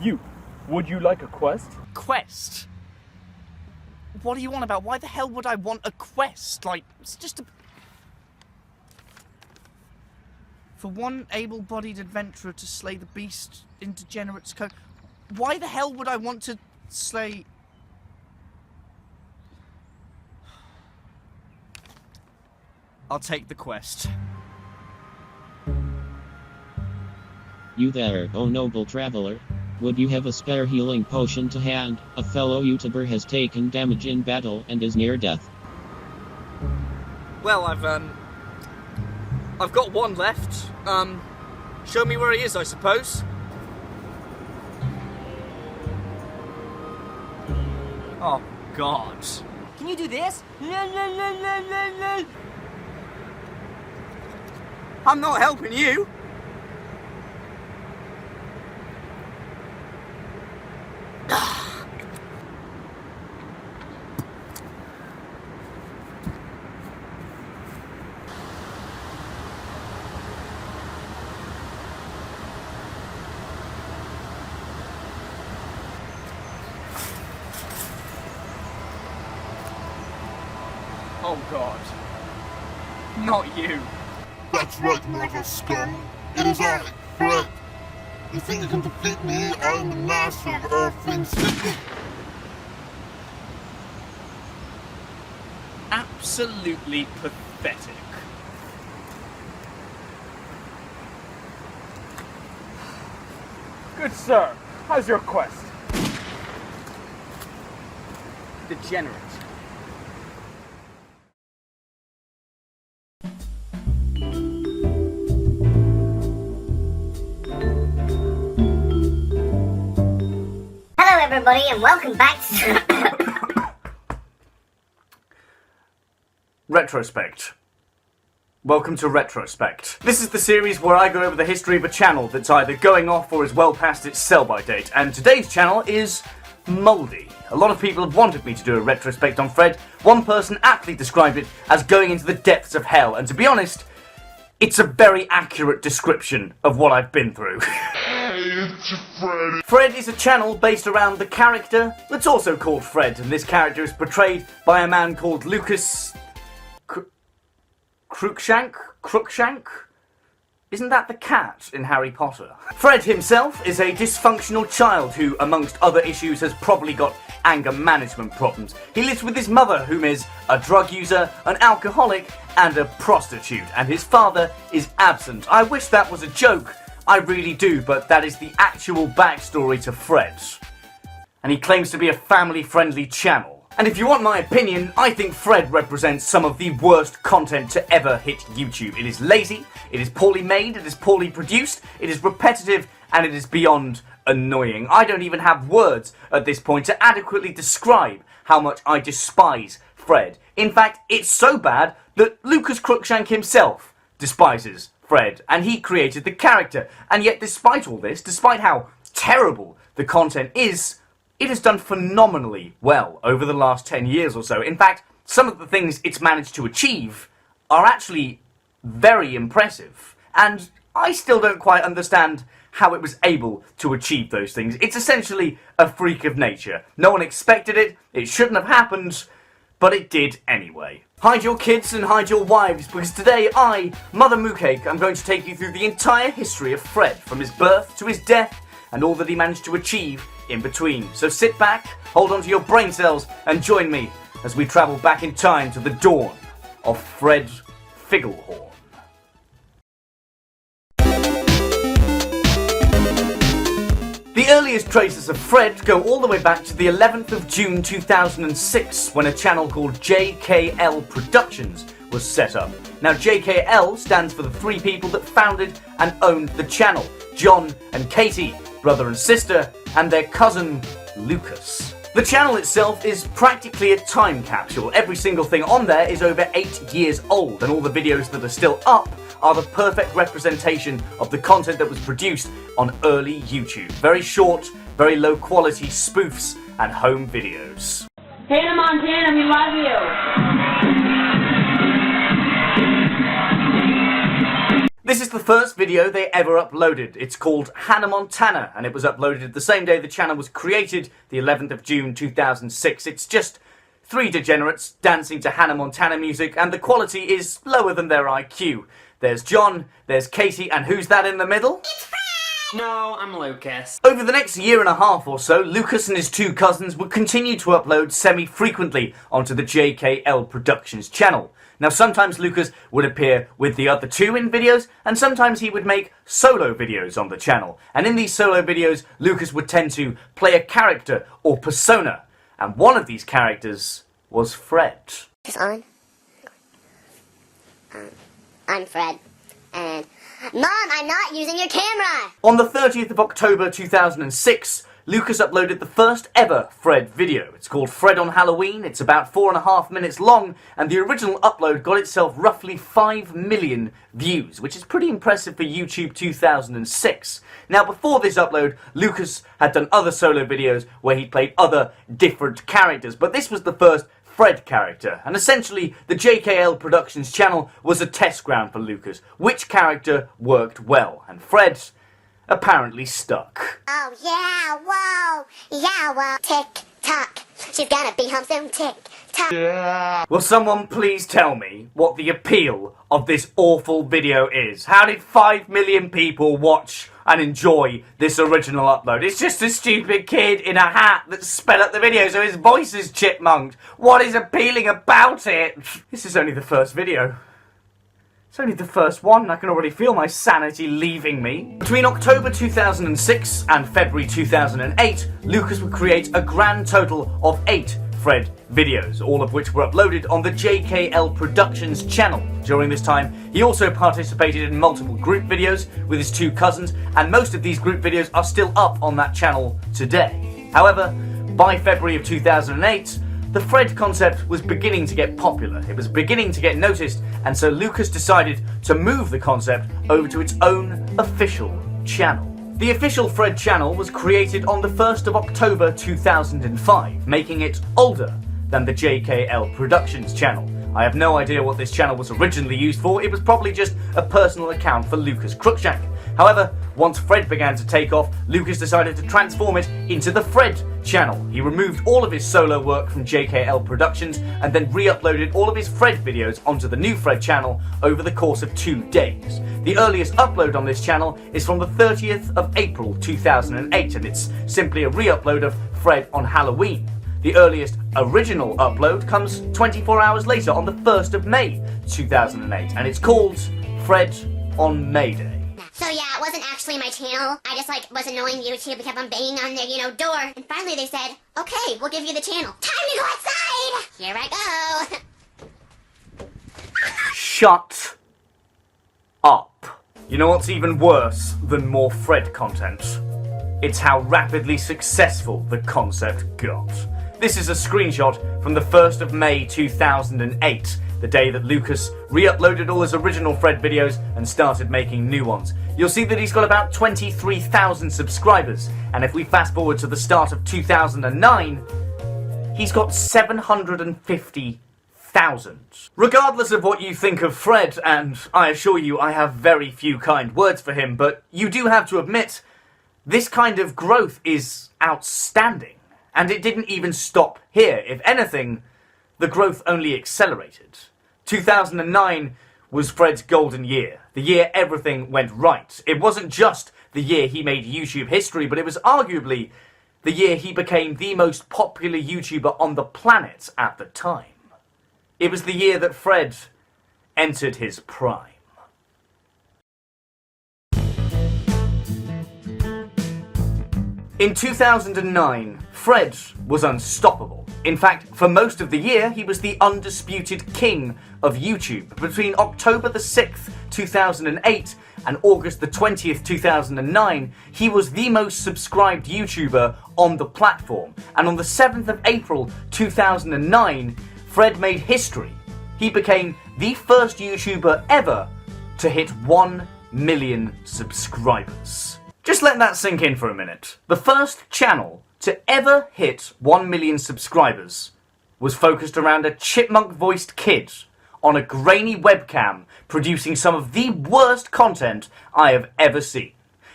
You, would you like a quest? Quest? What do you want about? Why the hell would I want a quest? Like, it's just a... For one able-bodied adventurer to slay the beast in Degenerate's code. Why the hell would I want to slay... I'll take the quest. You there, oh noble traveler. Would you have a spare healing potion to hand? A fellow YouTuber has taken damage in battle and is near death. Well, I've got one left. Show me where he is, I suppose. Oh, God. Can you do this? I'm not helping you. Oh God. Not you. That's right, mother scum. It is I, Fred. You think you can defeat me? I am the master of all things hidden. Absolutely pathetic. Good sir, how's your quest? Degenerate. Hello everybody and welcome back to Retrospect. Welcome to Retrospect. This is the series where I go over the history of a channel that's either going off or is well past its sell-by date, and today's channel is mouldy. A lot of people have wanted me to do a retrospect on Fred. One person aptly described it as going into the depths of hell, and to be honest, it's a very accurate description of what I've been through. Fred is a channel based around the character that's also called Fred, and this character is portrayed by a man called Lucas... Crookshank? Isn't that the cat in Harry Potter? Fred himself is a dysfunctional child who, amongst other issues, has probably got anger management problems. He lives with his mother, whom is a drug user, an alcoholic, and a prostitute, and his father is absent. I wish that was a joke. I really do, but that is the actual backstory to Fred. And he claims to be a family-friendly channel. And if you want my opinion, I think Fred represents some of the worst content to ever hit YouTube. It is lazy, it is poorly made, it is poorly produced, it is repetitive, and it is beyond annoying. I don't even have words at this point to adequately describe how much I despise Fred. In fact, it's so bad that Lucas Crookshank himself despises Fred, and he created the character. And yet, despite all this, despite how terrible the content is, it has done phenomenally well over the last 10 years or so. In fact, some of the things it's managed to achieve are actually very impressive. And I still don't quite understand how it was able to achieve those things. It's essentially a freak of nature. No one expected it, it shouldn't have happened, but it did anyway. Hide your kids and hide your wives, because today I, Mother Moocake, am going to take you through the entire history of Fred, from his birth to his death, and all that he managed to achieve in between. So sit back, hold on to your brain cells, and join me as we travel back in time to the dawn of Fred Figglehorn. The earliest traces of Fred go all the way back to the 11th of June 2006, when a channel called JKL Productions was set up. Now JKL stands for the three people that founded and owned the channel: John and Katie, brother and sister, and their cousin Lucas. The channel itself is practically a time capsule. Every single thing on there is over 8 years old, and all the videos that are still up are the perfect representation of the content that was produced on early YouTube. Very short, very low quality spoofs and home videos. Hannah Montana, we love you! This is the first video they ever uploaded. It's called Hannah Montana, and it was uploaded the same day the channel was created, the 11th of June 2006. It's just three degenerates dancing to Hannah Montana music, and the quality is lower than their IQ. There's John, there's Katie, and who's that in the middle? No, I'm Lucas. Over the next year and a half or so, Lucas and his two cousins would continue to upload semi-frequently onto the JKL Productions channel. Now, sometimes Lucas would appear with the other two in videos, and sometimes he would make solo videos on the channel. And in these solo videos, Lucas would tend to play a character or persona. And one of these characters was Fred. Is this on? I'm Fred, and Mom, I'm not using your camera! On the 30th of October 2006, Lucas uploaded the first ever Fred video. It's called Fred on Halloween, it's about 4.5 minutes long, and the original upload got itself roughly 5 million views, which is pretty impressive for YouTube 2006. Now, before this upload, Lucas had done other solo videos where he played other different characters, but this was the first Fred character, and essentially the JKL Productions channel was a test ground for Lucas. Which character worked well? And Fred apparently stuck. Oh yeah, whoa, yeah, well, tick-tock, she's gonna be home soon, tick-tock. Will someone please tell me what the appeal of this awful video is? How did 5 million people watch and enjoy this original upload? It's just a stupid kid in a hat that sped up the video so his voice is chipmunked. What is appealing about it? This is only the first video. It's only the first one, and I can already feel my sanity leaving me. Between October 2006 and February 2008, Lucas would create a grand total of 8 Fred videos, all of which were uploaded on the JKL Productions channel. During this time, he also participated in multiple group videos with his two cousins, and most of these group videos are still up on that channel today. However, by February of 2008, the Fred concept was beginning to get popular. It was beginning to get noticed, and so Lucas decided to move the concept over to its own official channel. The official Fred channel was created on the 1st of October 2005, making it older than the JKL Productions channel. I have no idea what this channel was originally used for. It was probably just a personal account for Lucas Cruikshank. However, once Fred began to take off, Lucas decided to transform it into the Fred channel. He removed all of his solo work from JKL Productions and then re-uploaded all of his Fred videos onto the new Fred channel over the course of 2 days. The earliest upload on this channel is from the 30th of April 2008, and it's simply a re-upload of Fred on Halloween. The earliest original upload comes 24 hours later on the 1st of May 2008, and it's called Fred on May Day. So yeah, it wasn't actually my channel. I just was annoying YouTube because I'm banging on their, door. And finally they said, okay, we'll give you the channel. Time to go outside! Here I go! Shut up. You know what's even worse than more Fred content? It's how rapidly successful the concept got. This is a screenshot from the 1st of May 2008, the day that Lucas re-uploaded all his original Fred videos and started making new ones. You'll see that he's got about 23,000 subscribers, and if we fast forward to the start of 2009, he's got 750,000. Regardless of what you think of Fred, and I assure you I have very few kind words for him, but you do have to admit, this kind of growth is outstanding. And it didn't even stop here. If anything, the growth only accelerated. 2009 was Fred's golden year. The year everything went right. It wasn't just the year he made YouTube history, but it was arguably the year he became the most popular YouTuber on the planet at the time. It was the year that Fred entered his prime. In 2009, Fred was unstoppable. In fact, for most of the year, he was the undisputed king of YouTube. Between October the 6th, 2008 and August the 20th, 2009, he was the most subscribed YouTuber on the platform. And on the 7th of April, 2009, Fred made history. He became the first YouTuber ever to hit 1 million subscribers. Just let that sink in for a minute. The first channel to ever hit 1 million subscribers was focused around a chipmunk-voiced kid on a grainy webcam, producing some of the worst content I have ever seen.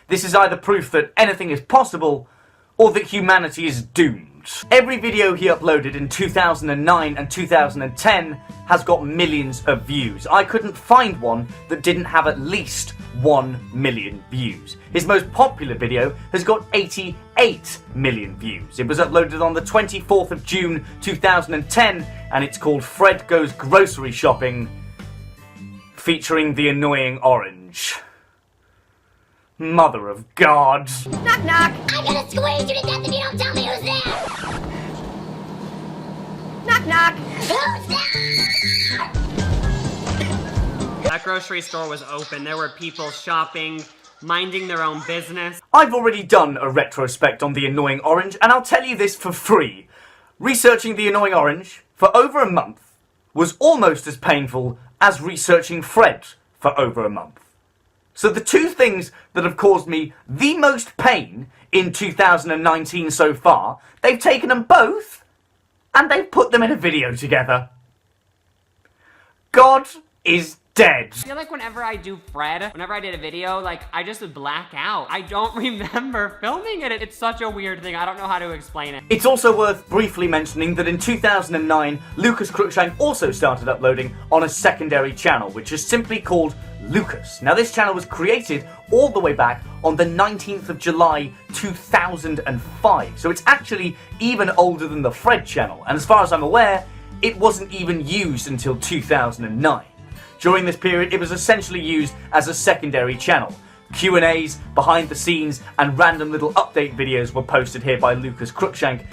This is either proof that anything is possible, or that humanity is doomed. Every video he uploaded in 2009 and 2010 has got millions of views. I couldn't find one that didn't have at least 1 million views. His most popular video has got 88 million views. It was uploaded on the 24th of June 2010 and it's called Fred Goes Grocery Shopping, featuring the annoying orange. Mother of God. Knock knock. I'm gonna squeeze you to death if you don't tell me who's there. Knock knock. Who's there? That grocery store was open. There were people shopping, minding their own business. I've already done a retrospect on the annoying orange, and I'll tell you this for free. Researching the annoying orange for over a month was almost as painful as researching Fred for over a month. So the two things that have caused me the most pain in 2019 so far, they've taken them both and they've put them in a video together. God is dead. I feel like whenever I do Fred, whenever I did a video, like, I just would black out. I don't remember filming it. It's such a weird thing. I don't know how to explain it. It's also worth briefly mentioning that in 2009, Lucas Cruikshank also started uploading on a secondary channel, which is simply called Lucas. Now this channel was created all the way back on the 19th of July 2005, so it's actually even older than the Fred channel, and as far as I'm aware, it wasn't even used until 2009. During this period, it was essentially used as a secondary channel. Q&As, behind the scenes, and random little update videos were posted here by Lucas Cruikshank,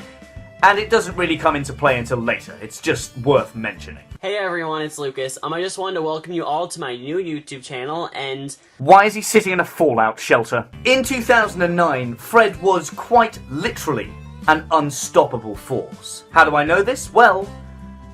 and it doesn't really come into play until later. It's just worth mentioning. Hey everyone, it's Lucas. I just wanted to welcome you all to my new YouTube channel, and... Why is he sitting in a fallout shelter? In 2009, Fred was quite literally an unstoppable force. How do I know this? Well,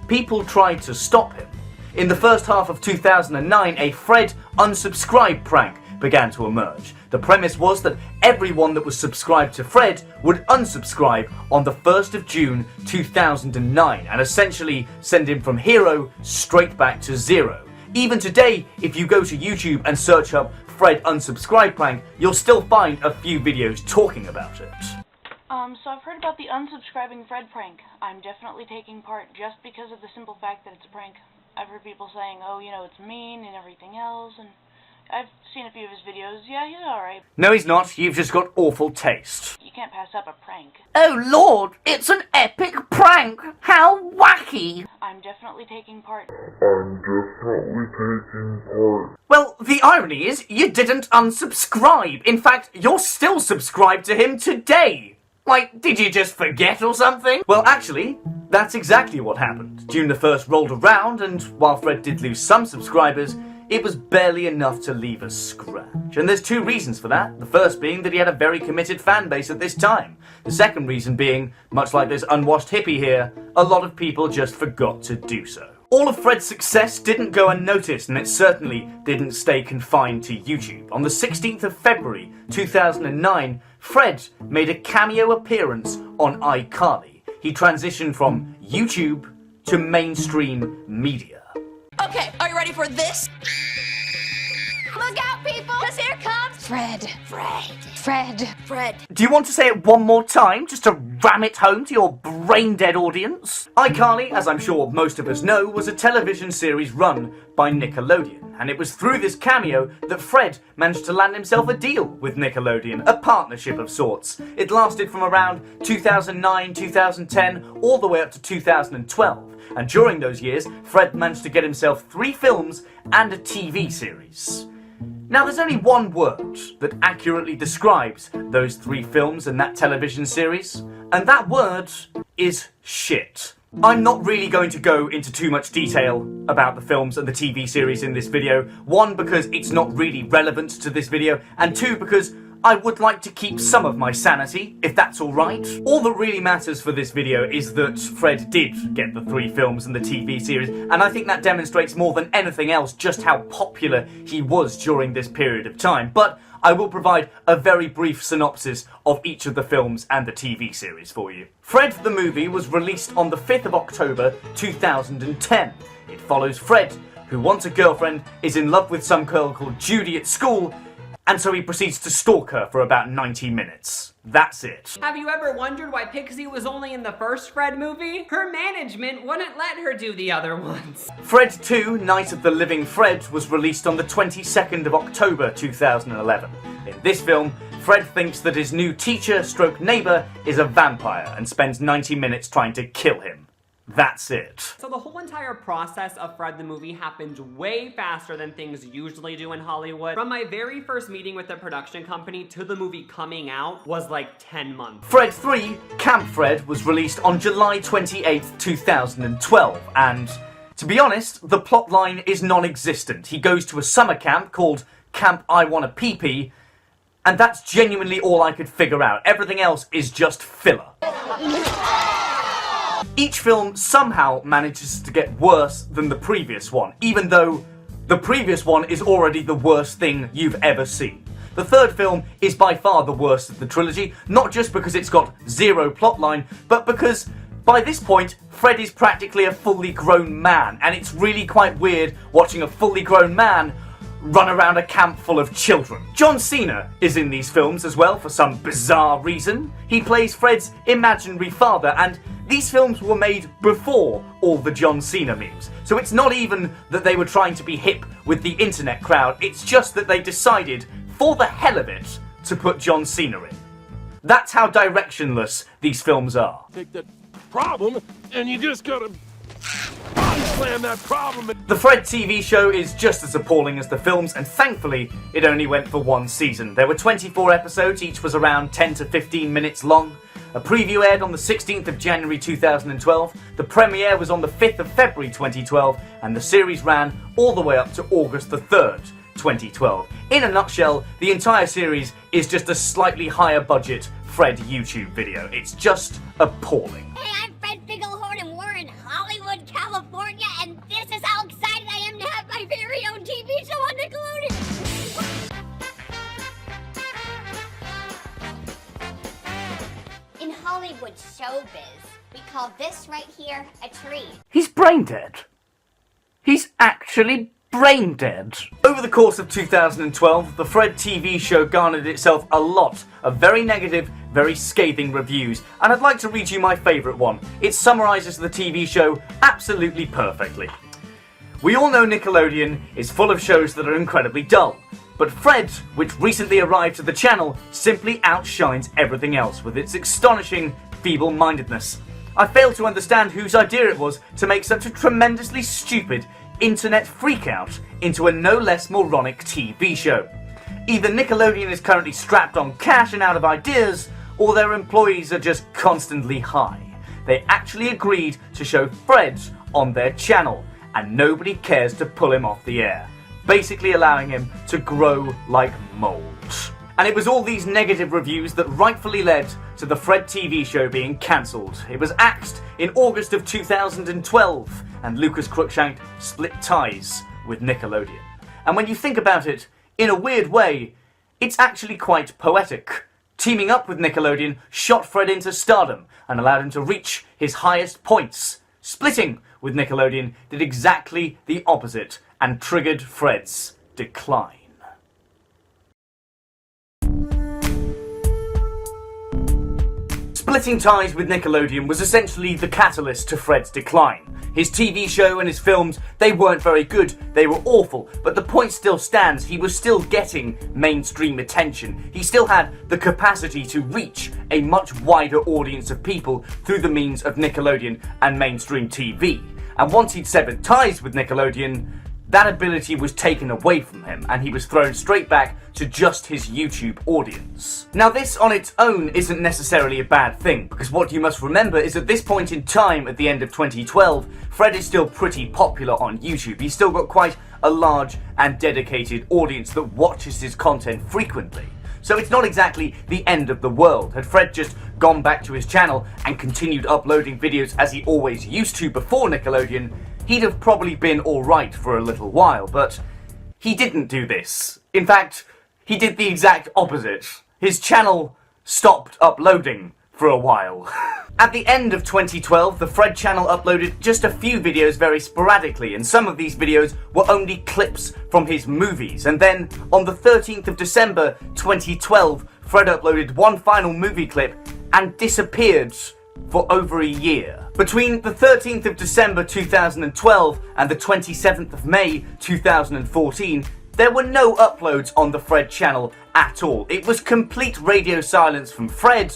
people tried to stop him. In the first half of 2009, a Fred unsubscribe prank began to emerge. The premise was that everyone that was subscribed to Fred would unsubscribe on the 1st of June 2009 and essentially send him from hero straight back to zero. Even today, if you go to YouTube and search up Fred unsubscribe prank, you'll still find a few videos talking about it. So I've heard about the unsubscribing Fred prank. I'm definitely taking part just because of the simple fact that it's a prank. I've heard people saying, oh, you know, it's mean and everything else, and I've seen a few of his videos. Yeah, he's alright. No, he's not. You've just got awful taste. You can't pass up a prank. Oh, Lord, it's an epic prank. How wacky. I'm definitely taking part. Well, the irony is, you didn't unsubscribe. In fact, you're still subscribed to him today. Like, did you just forget or something? Well, actually, that's exactly what happened. June the 1st rolled around, and while Fred did lose some subscribers, it was barely enough to leave a scratch. And there's two reasons for that. The first being that he had a very committed fan base at this time. The second reason being, much like this unwashed hippie here, a lot of people just forgot to do so. All of Fred's success didn't go unnoticed, and it certainly didn't stay confined to YouTube. On the 16th of February 2009, Fred made a cameo appearance on iCarly. He transitioned from YouTube to mainstream media. Okay, are you ready for this? Look out, people, because here comes Fred. Do you want to say it one more time, just to ram it home to your brain-dead audience? iCarly, as I'm sure most of us know, was a television series run by Nickelodeon, and it was through this cameo that Fred managed to land himself a deal with Nickelodeon, a partnership of sorts. It lasted from around 2009, 2010, all the way up to 2012, and during those years, Fred managed to get himself 3 films and a TV series. Now, there's only one word that accurately describes those 3 films and that television series, and that word is shit. I'm not really going to go into too much detail about the films and the TV series in this video. 1, because it's not really relevant to this video, and 2, because I would like to keep some of my sanity, if that's alright. All that really matters for this video is that Fred did get the 3 films and the TV series, and I think that demonstrates more than anything else just how popular he was during this period of time. But I will provide a very brief synopsis of each of the films and the TV series for you. Fred the movie was released on the 5th of October 2010. It follows Fred who wants a girlfriend, is in love with some girl called Judy at school, and so he proceeds to stalk her for about 90 minutes. That's it. Have you ever wondered why Pixie was only in the first Fred movie? Her management wouldn't let her do the other ones. Fred 2, Night of the Living Fred, was released on the 22nd of October 2011. In this film, Fred thinks that his new teacher/neighbour is a vampire and spends 90 minutes trying to kill him. That's it. So the whole entire process of Fred the movie happened way faster than things usually do in Hollywood. From my very first meeting with the production company to the movie coming out was like 10 months. Fred 3, Camp Fred, was released on July 28th, 2012, and to be honest, the plotline is non-existent. He goes to a summer camp called Camp I Wanna Pee-Pee, and that's genuinely all I could figure out. Everything else is just filler. Each film somehow manages to get worse than the previous one, even though the previous one is already the worst thing you've ever seen. The third film is by far the worst of the trilogy, not just because it's got zero plotline, but because by this point, Fred is practically a fully grown man, and it's really quite weird watching a fully grown man run around a camp full of children. John Cena is in these films as well for some bizarre reason. He plays Fred's imaginary father, and these films were made before all the John Cena memes. So it's not even that they were trying to be hip with the internet crowd, it's just that they decided, for the hell of it, to put John Cena in. That's how directionless these films are. Take that problem and you just gotta slam that problem. The Fred TV show is just as appalling as the films, and thankfully it only went for one season. There were 24 episodes, each was around 10 to 15 minutes long. A preview aired on the 16th of January 2012, the premiere was on the 5th of February 2012, and the series ran all the way up to August the 3rd, 2012. In a nutshell, the entire series is just a slightly higher budget Fred YouTube video. It's just appalling. Hey, I'm Fred Figglehorn, and we're in Hollywood, California, and this is how excited I am to have my very own TV show on Nickelodeon! In Hollywood showbiz, we call this right here a tree. He's brain dead. He's actually brain dead. Over the course of 2012, the Fred TV show garnered itself a lot of very negative, very scathing reviews, and I'd like to read you my favourite one. It summarises the TV show absolutely perfectly. We all know Nickelodeon is full of shows that are incredibly dull, but Fred, which recently arrived to the channel, simply outshines everything else with its astonishing feeble-mindedness. I fail to understand whose idea it was to make such a tremendously stupid internet freakout into a no less moronic TV show. Either Nickelodeon is currently strapped on cash and out of ideas, or their employees are just constantly high. They actually agreed to show Fred on their channel, and nobody cares to pull him off the air, basically allowing him to grow like mold. And it was all these negative reviews that rightfully led to the Fred TV show being cancelled. It was axed in August of 2012, and Lucas Cruikshank split ties with Nickelodeon. And when you think about it, in a weird way, it's actually quite poetic. Teaming up with Nickelodeon shot Fred into stardom and allowed him to reach his highest points. Splitting with Nickelodeon did exactly the opposite and triggered Fred's decline. Splitting ties with Nickelodeon was essentially the catalyst to Fred's decline. His TV show and his films, they weren't very good, they were awful, but the point still stands, he was still getting mainstream attention. He still had the capacity to reach a much wider audience of people through the means of Nickelodeon and mainstream TV. And once he'd severed ties with Nickelodeon, that ability was taken away from him, and he was thrown straight back to just his YouTube audience. Now this on its own isn't necessarily a bad thing, because what you must remember is at this point in time, at the end of 2012, Fred is still pretty popular on YouTube. He's still got quite a large and dedicated audience that watches his content frequently. So it's not exactly the end of the world. Had Fred just gone back to his channel and continued uploading videos as he always used to before Nickelodeon, he'd have probably been alright for a little while, but he didn't do this. In fact, he did the exact opposite. His channel stopped uploading for a while. At the end of 2012, the Fred channel uploaded just a few videos very sporadically, and some of these videos were only clips from his movies. And then, on the 13th of December 2012, Fred uploaded one final movie clip and disappeared for over a year. Between the 13th of December 2012 and the 27th of May 2014, there were no uploads on the Fred channel at all. It was complete radio silence from Fred,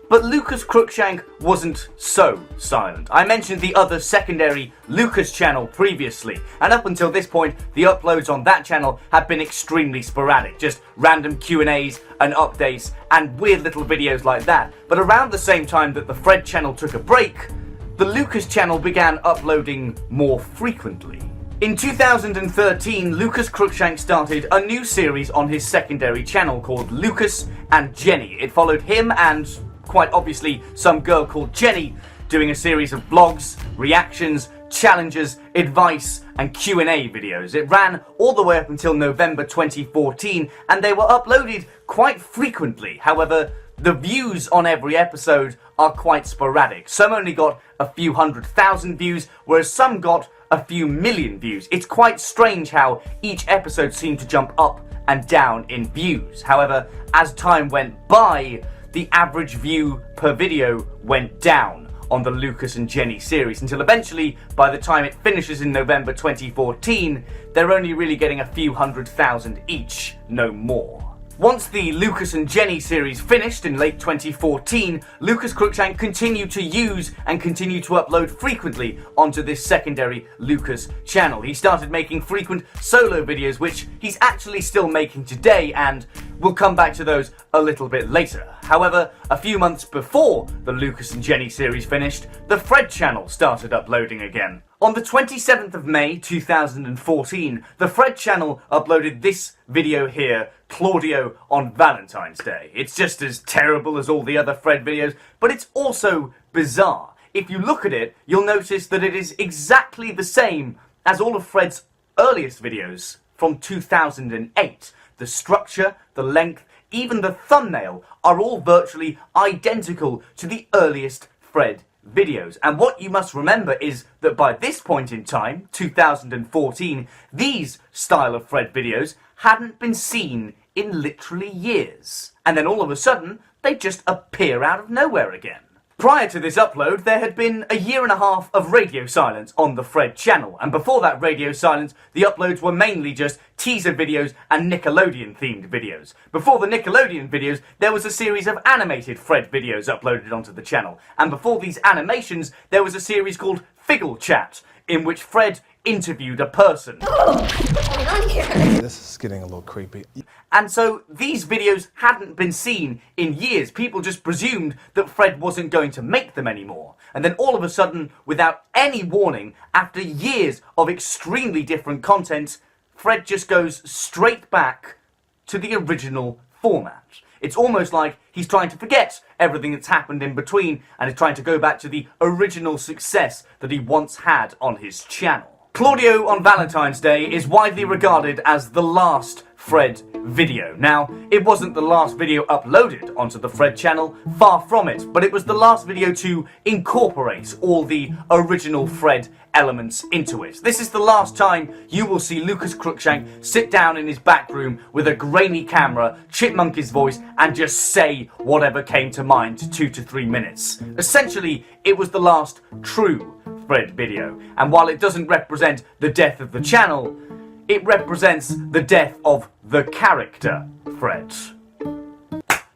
but Lucas Cruikshank wasn't so silent. I mentioned the other secondary Lucas channel previously, and up until this point, the uploads on that channel had been extremely sporadic, just random Q&As and updates and weird little videos like that. But around the same time that the Fred channel took a break, the Lucas channel began uploading more frequently. In 2013, Lucas Cruikshank started a new series on his secondary channel called Lucas and Jenny. It followed him and, quite obviously, some girl called Jenny doing a series of vlogs, reactions, challenges, advice and Q&A videos. It ran all the way up until November 2014 and they were uploaded quite frequently. However, the views on every episode are quite sporadic. Some only got a few 100,000 views, whereas some got a few million views. It's quite strange how each episode seemed to jump up and down in views. However, as time went by, the average view per video went down on the Lucas and Jenny series, until eventually, by the time it finishes in November 2014, they're only really getting a few 100,000 each, no more. Once the Lucas and Jenny series finished in late 2014, Lucas Cruikshank continued to use and continue to upload frequently onto this secondary Lucas channel. He started making frequent solo videos, which he's actually still making today, and we'll come back to those a little bit later. However, a few months before the Lucas and Jenny series finished, the Fred channel started uploading again. On the 27th of May 2014, the Fred channel uploaded this video here, Claudio on Valentine's Day. It's just as terrible as all the other Fred videos, but it's also bizarre. If you look at it, you'll notice that it is exactly the same as all of Fred's earliest videos from 2008. The structure, the length, even the thumbnail are all virtually identical to the earliest Fred videos. And what you must remember is that by this point in time, 2014, these style of Fred videos hadn't been seen in literally years. And then all of a sudden, they just appear out of nowhere again. Prior to this upload, there had been a year and a half of radio silence on the Fred channel, and before that radio silence, the uploads were mainly just teaser videos and Nickelodeon-themed videos. Before the Nickelodeon videos, there was a series of animated Fred videos uploaded onto the channel, and before these animations, there was a series called Figgle Chat, in which Fred interviewed a person. This is getting a little creepy. And so these videos hadn't been seen in years. People just presumed that Fred wasn't going to make them anymore. And then all of a sudden, without any warning, after years of extremely different content, Fred just goes straight back to the original format. It's almost like he's trying to forget everything that's happened in between and is trying to go back to the original success that he once had on his channel. Claudio on Valentine's Day is widely regarded as the last Fred video. Now, it wasn't the last video uploaded onto the Fred channel, far from it, but it was the last video to incorporate all the original Fred elements into it. This is the last time you will see Lucas Cruikshank sit down in his back room with a grainy camera, chipmunk his voice, and just say whatever came to mind 2 to 3 minutes. Essentially, it was the last true Fred video, and while it doesn't represent the death of the channel, it represents the death of the character Fred.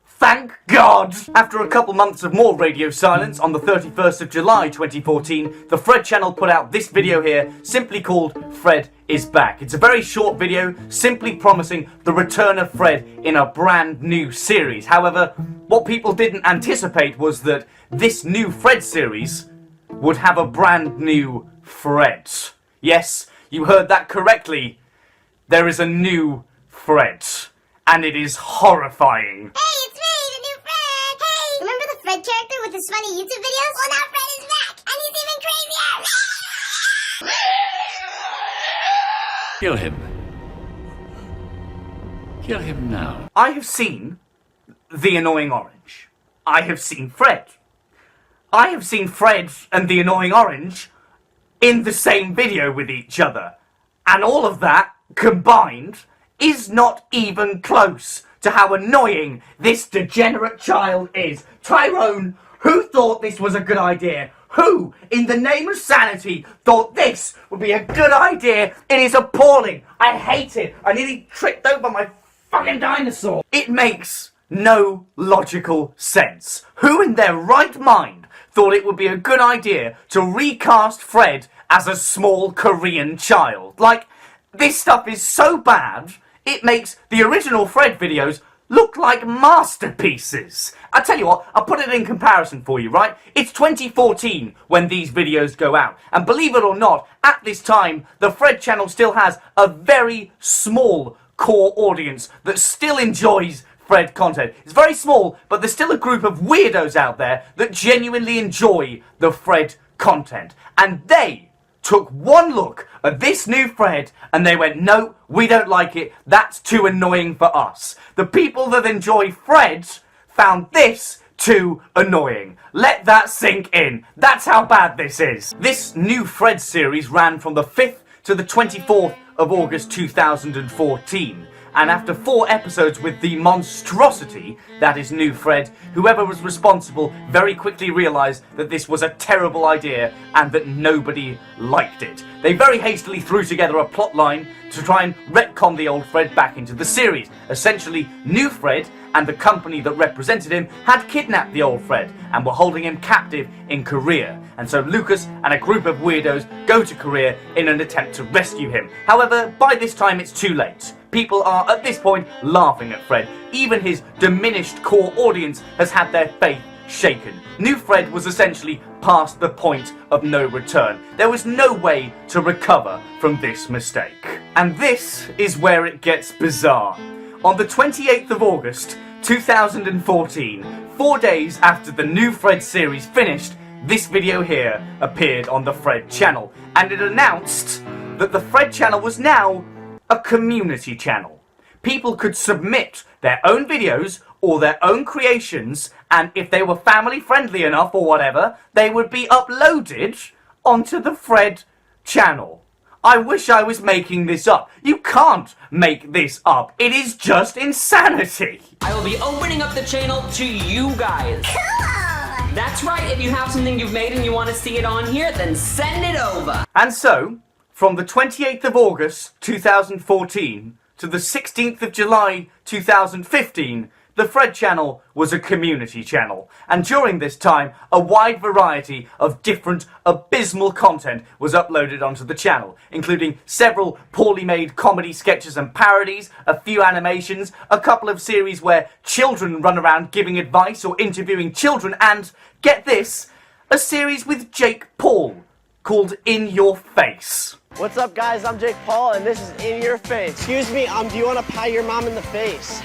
Thank God! After a couple months of more radio silence, on the 31st of July 2014, the Fred channel put out this video here, simply called Fred is Back. It's a very short video, simply promising the return of Fred in a brand new series. However, what people didn't anticipate was that this new Fred series would have a brand new Fred. Yes, you heard that correctly. There is a new Fred, and it is horrifying. Hey, it's me, the new Fred! Hey! Remember the Fred character with his funny YouTube videos? Well, now Fred is back, and he's even crazier! Kill him. Kill him now. I have seen The Annoying Orange. I have seen Fred. I have seen Fred and the annoying orange in the same video with each other. And all of that combined is not even close to how annoying this degenerate child is. Tyrone, who thought this was a good idea? Who, in the name of sanity, thought this would be a good idea? It is appalling. I hate it. I nearly tripped over my fucking dinosaur. It makes no logical sense. Who in their right mind thought it would be a good idea to recast Fred as a small Korean child? Like, this stuff is so bad, it makes the original Fred videos look like masterpieces. I tell you what, I'll put it in comparison for you, right? It's 2014 when these videos go out. And believe it or not, at this time, the Fred channel still has a very small core audience that still enjoys Fred content. It's very small, but there's still a group of weirdos out there that genuinely enjoy the Fred content. And they took one look at this new Fred and they went, no, we don't like it. That's too annoying for us. The people that enjoy Fred found this too annoying. Let that sink in. That's how bad this is. This new Fred series ran from the 5th to the 24th of August 2014. And after 4 episodes with the monstrosity that is New Fred, whoever was responsible very quickly realised that this was a terrible idea and that nobody liked it. They very hastily threw together a plot line to try and retcon the old Fred back into the series. Essentially, New Fred and the company that represented him had kidnapped the old Fred and were holding him captive in Korea. And so Lucas and a group of weirdos go to Korea in an attempt to rescue him. However, by this time it's too late. People are, at this point, laughing at Fred. Even his diminished core audience has had their faith shaken. New Fred was essentially past the point of no return. There was no way to recover from this mistake. And this is where it gets bizarre. On the 28th of August, 2014, 4 days after the New Fred series finished, this video here appeared on the Fred channel. And it announced that the Fred channel was now a community channel. People could submit their own videos or their own creations, and if they were family friendly enough or whatever, they would be uploaded onto the Fred channel. I wish I was making this up. You can't make this up. It is just insanity. I will be opening up the channel to you guys. Cool! That's right, if you have something you've made and you want to see it on here, then send it over. And so, from the 28th of August 2014 to the 16th of July 2015, the Fred channel was a community channel. And during this time, a wide variety of different abysmal content was uploaded onto the channel, including several poorly made comedy sketches and parodies, a few animations, a couple of series where children run around giving advice or interviewing children, and, get this, a series with Jake Paul called In Your Face. What's up, guys? I'm Jake Paul, and this is In Your Face. Excuse me, do you want to pie your mom in the face?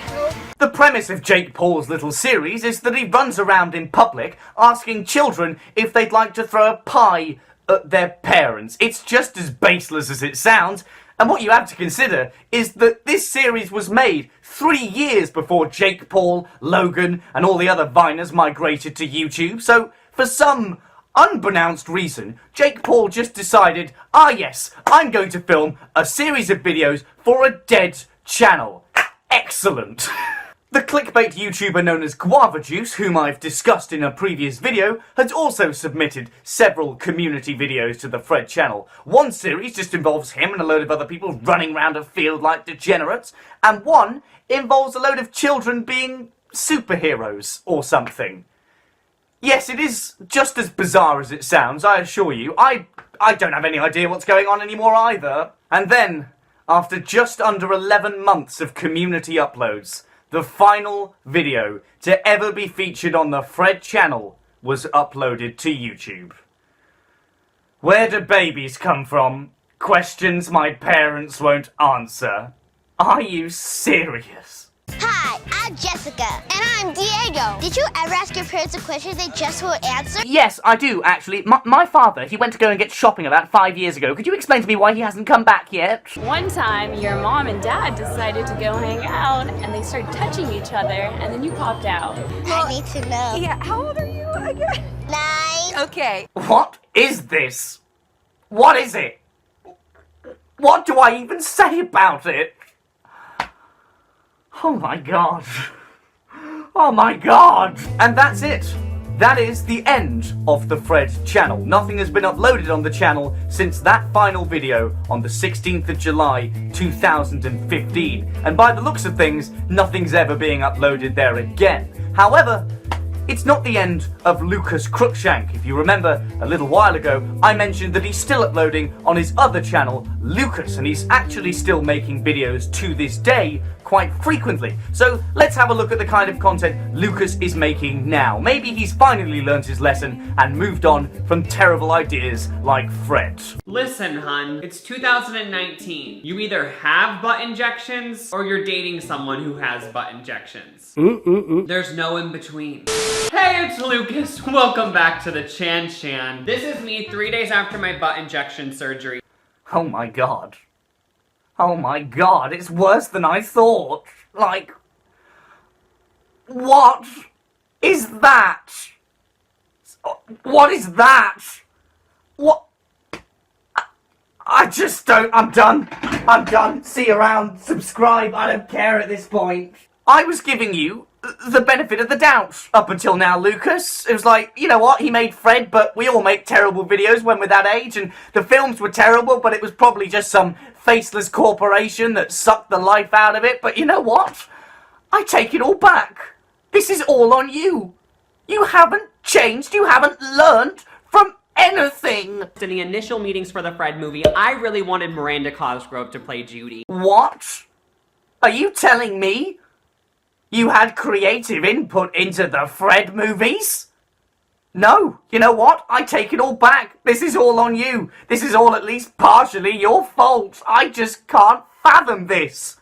The premise of Jake Paul's little series is that he runs around in public asking children if they'd like to throw a pie at their parents. It's just as baseless as it sounds, and what you have to consider is that this series was made 3 years before Jake Paul, Logan, and all the other Viners migrated to YouTube, so for some unbeknownst reason, Jake Paul just decided, yes, I'm going to film a series of videos for a dead channel. Excellent. The clickbait YouTuber known as Guava Juice, whom I've discussed in a previous video, has also submitted several community videos to the Fred channel. One series just involves him and a load of other people running around a field like degenerates, and one involves a load of children being superheroes or something. Yes, it is just as bizarre as it sounds, I assure you. I don't have any idea what's going on anymore either. And then, after just under 11 months of community uploads, the final video to ever be featured on the Fred channel was uploaded to YouTube. Where do babies come from? Questions my parents won't answer. Are you serious? Hi, I'm Jessica. And I'm Diego. Did you ever ask your parents a question they just won't answer? Yes, I do, actually. My father, he went to go and get shopping about 5 years ago. Could you explain to me why he hasn't come back yet? One time, your mom and dad decided to go hang out, and they started touching each other, and then you popped out. I need to know. Yeah, how old are you again? 9. Okay. What is this? What is it? What do I even say about it? Oh my god. Oh my god. And that's it. That is the end of the Fred channel. Nothing has been uploaded on the channel since that final video on the 16th of July 2015. And by the looks of things, nothing's ever being uploaded there again. However, it's not the end of Lucas Cruikshank. If you remember, a little while ago, I mentioned that he's still uploading on his other channel, Lucas, and he's actually still making videos to this day quite frequently. So let's have a look at the kind of content Lucas is making now. Maybe he's finally learned his lesson and moved on from terrible ideas like Fred. Listen, hun, it's 2019. You either have butt injections or you're dating someone who has butt injections. There's no in between. Hey, it's Lucas. Welcome back to the Chan Chan. This is me 3 days after my butt injection surgery. Oh my god. Oh my god, it's worse than I thought. Like, what is that? What is that? What? I just don't, I'm done. I'm done. See you around, subscribe, I don't care at this point. I was giving you the benefit of the doubt up until now, Lucas. It was like, you know what, he made Fred, but we all make terrible videos when we're that age, and the films were terrible, but it was probably just some faceless corporation that sucked the life out of it. But you know what? I take it all back. This is all on you. You haven't changed, you haven't learned from anything. In the initial meetings for the Fred movie, I really wanted Miranda Cosgrove to play Judy. What? Are you telling me you had creative input into the Fred movies? No, you know what? I take it all back. This is all on you. This is all at least partially your fault. I just can't fathom this.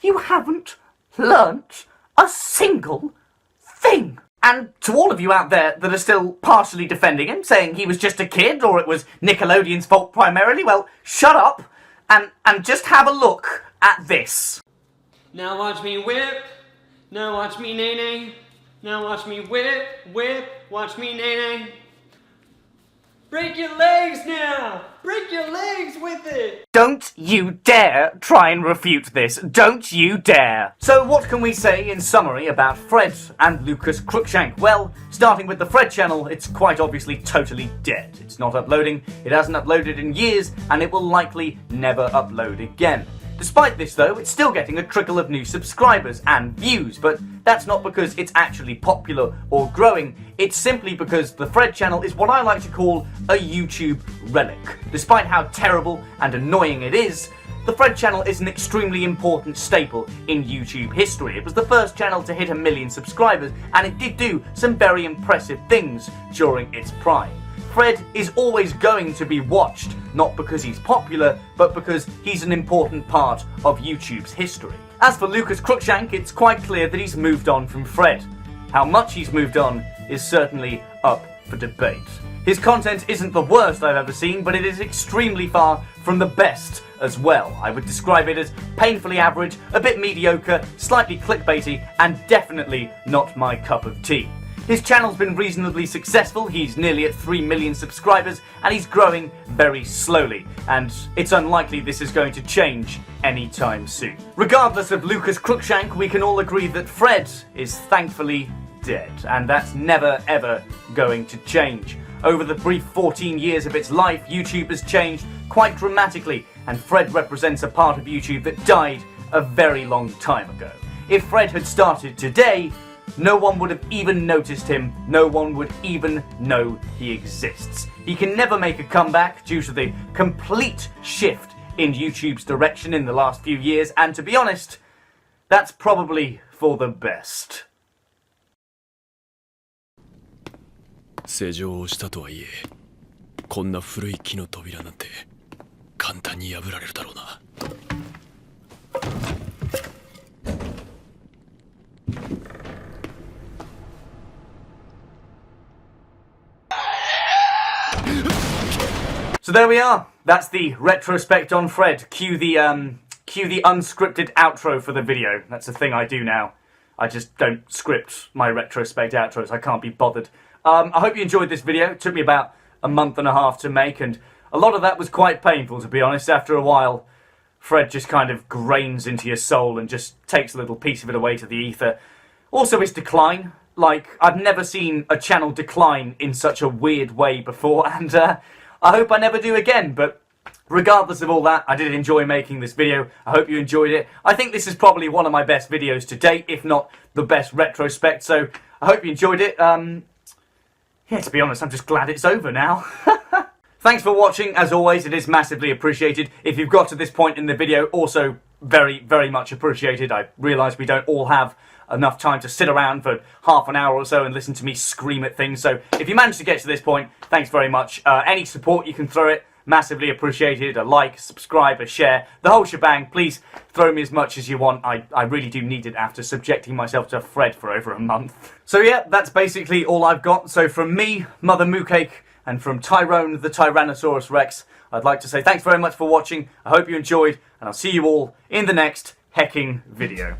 You haven't learnt a single thing. And to all of you out there that are still partially defending him, saying he was just a kid or it was Nickelodeon's fault primarily, well, shut up and just have a look at this. Now watch me whip. Now watch me nay-nay. Now watch me whip, whip. Watch me nay-nay. Break your legs now! Break your legs with it! Don't you dare try and refute this. Don't you dare. So what can we say in summary about Fred and Lucas Cruikshank? Well, starting with the Fred channel, it's quite obviously totally dead. It's not uploading, it hasn't uploaded in years, and it will likely never upload again. Despite this though, it's still getting a trickle of new subscribers and views, but that's not because it's actually popular or growing, it's simply because the Fred channel is what I like to call a YouTube relic. Despite how terrible and annoying it is, the Fred channel is an extremely important staple in YouTube history. It was the first channel to hit 1 million subscribers, and it did do some very impressive things during its prime. Fred is always going to be watched, not because he's popular, but because he's an important part of YouTube's history. As for Lucas Cruikshank, it's quite clear that he's moved on from Fred. How much he's moved on is certainly up for debate. His content isn't the worst I've ever seen, but it is extremely far from the best as well. I would describe it as painfully average, a bit mediocre, slightly clickbaity, and definitely not my cup of tea. His channel's been reasonably successful, he's nearly at 3 million subscribers, and he's growing very slowly, and it's unlikely this is going to change anytime soon. Regardless of Lucas Cruikshank, we can all agree that Fred is thankfully dead, and that's never ever going to change. Over the brief 14 years of its life, YouTube has changed quite dramatically, and Fred represents a part of YouTube that died a very long time ago. If Fred had started today, no one would have even noticed him, no one would even know he exists. He can never make a comeback due to the complete shift in YouTube's direction in the last few years, and to be honest, that's probably for the best. 施錠をしたとはいえ、こんな古い木の扉なんて簡単に破られるだろうな。there we are. That's the retrospect on Fred. Cue the unscripted outro for the video. That's a thing I do now. I just don't script my retrospect outros. I can't be bothered. I hope you enjoyed this video. It took me about a month and a half to make, and a lot of that was quite painful, to be honest. After a while, Fred just kind of grains into your soul and just takes a little piece of it away to the ether. Also, his decline. Like, I've never seen a channel decline in such a weird way before, and I hope I never do again, but regardless of all that, I did enjoy making this video. I hope you enjoyed it. I think this is probably one of my best videos to date, if not the best retrospect, so I hope you enjoyed it. Yeah, to be honest, I'm just glad it's over now. Thanks for watching. As always, it is massively appreciated. If you've got to this point in the video, also very, very much appreciated. I realise we don't all have enough time to sit around for half an hour or so and listen to me scream at things. So if you managed to get to this point, thanks very much. Any support you can throw it, massively appreciated. A like, subscribe, a share, the whole shebang. Please throw me as much as you want. I really do need it after subjecting myself to Fred for over a month. So yeah, that's basically all I've got. So from me, Mother Moocake, and from Tyrone the Tyrannosaurus Rex, I'd like to say thanks very much for watching. I hope you enjoyed, and I'll see you all in the next hecking video.